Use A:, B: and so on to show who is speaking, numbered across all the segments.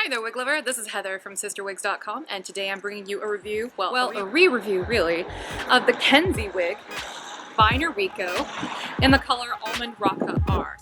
A: Hi there, wig lover. This is Heather from CysterWigs.com, and today I'm bringing you a review, well, a re-review really, of the Kenzie wig by Noriko in the color Almond Rocka-R.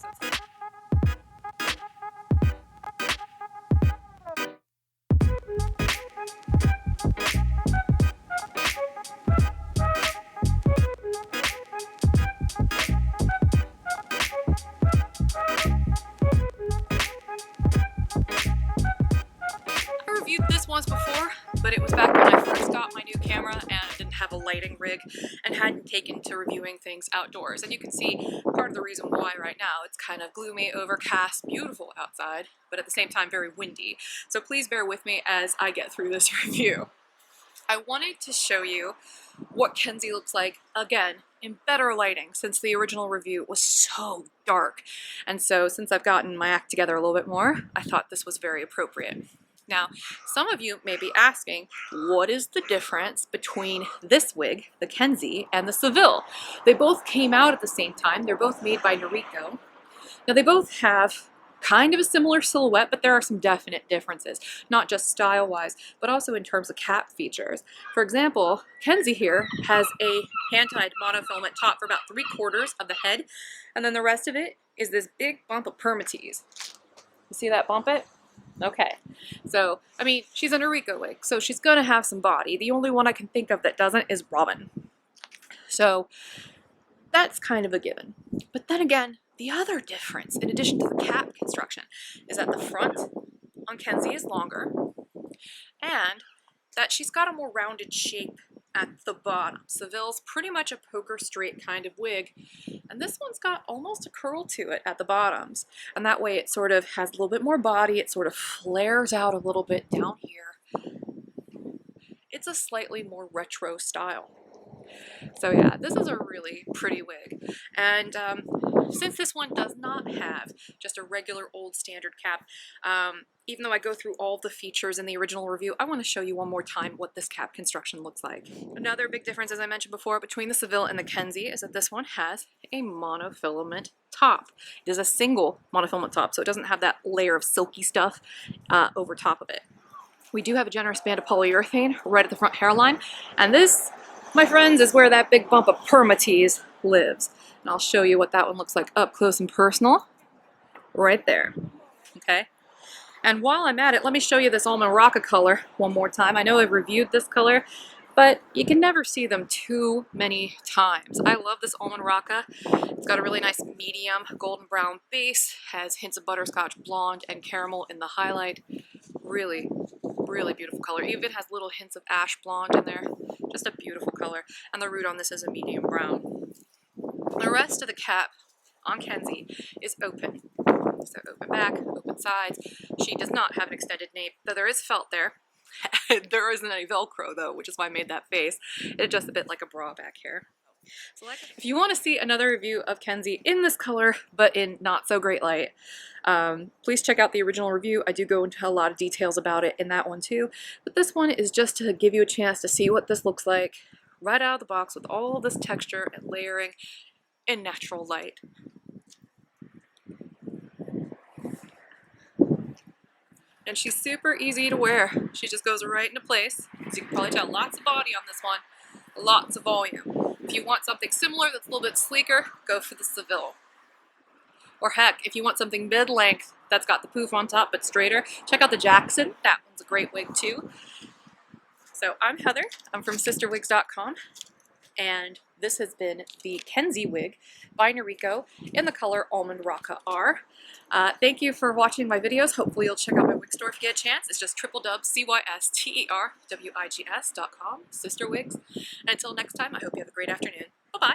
A: I reviewed this once before, but it was back when I first got my new camera and I didn't have a lighting rig and hadn't taken to reviewing things outdoors. And you can see part of the reason why right now. It's kind of gloomy, overcast, beautiful outside, but at the same time very windy. So please bear with me as I get through this review. I wanted to show you what Kenzie looks like, again, in better lighting, since the original review was so dark. And so since I've gotten my act together a little bit more, I thought this was very appropriate. Now, some of you may be asking, what is the difference between this wig, the Kenzie, and the Seville? They both came out at the same time. They're both made by Noriko. Now, they both have kind of a similar silhouette, but there are some definite differences, not just style-wise, but also in terms of cap features. For example, Kenzie here has a hand-tied monofilament top for about 3/4 of the head, and then the rest of it is this big bump of permatease. You see that bump it? Okay, so, I mean, she's a Noriko wig, so she's gonna have some body. The only one I can think of that doesn't is Robin. So, that's kind of a given. But then again, the other difference, in addition to the cap construction, is that the front on Kenzie is longer, and that she's got a more rounded shape at the bottom. Seville's pretty much a poker straight kind of wig, and this one's got almost a curl to it at the bottoms. And that way it sort of has a little bit more body, it sort of flares out a little bit down here. It's a slightly more retro style. So yeah, this is a really pretty wig. And since this one does not have just a regular old standard cap, even though I go through all the features in the original review, I want to show you one more time what this cap construction looks like. Another big difference, as I mentioned before, between the Seville and the Kenzie is that this one has a monofilament top. It is a single monofilament top, so it doesn't have that layer of silky stuff over top of it. We do have a generous band of polyurethane right at the front hairline, and this, my friends, is where that big bump of permatease lives. And I'll show you what that one looks like up close and personal. Right there. Okay? And while I'm at it, let me show you this Almond Rocka color one more time. I know I've reviewed this color, but you can never see them too many times. I love this Almond Rocka. It's got a really nice medium golden brown base, has hints of butterscotch blonde and caramel in the highlight. Really, really beautiful color. Even has little hints of ash blonde in there. Just a beautiful color. And the root on this is a medium brown. The rest of the cap on Kenzie is open. So open back, open sides. She does not have an extended nape, though there is felt there. There isn't any Velcro though, which is why I made that face. It's just a bit like a bra back here. So if you want to see another review of Kenzie in this color, but in not so great light, please check out the original review. I do go into a lot of details about it in that one too. But this one is just to give you a chance to see what this looks like right out of the box with all this texture and layering in natural light. And she's super easy to wear. She just goes right into place. As you can probably tell, lots of body on this one, lots of volume. If you want something similar that's a little bit sleeker, go for the Seville. Or heck, if you want something mid-length that's got the poof on top but straighter, check out the Jackson. That one's a great wig too. So I'm Heather. I'm from CysterWigs.com. And this has been the Kenzie wig by Noriko in the color Almond Rocka-R. Thank you for watching my videos. Hopefully you'll check out my wig store if you get a chance. It's just www.cysterwigs.com, CysterWigs. And until next time, I hope you have a great afternoon. Bye-bye.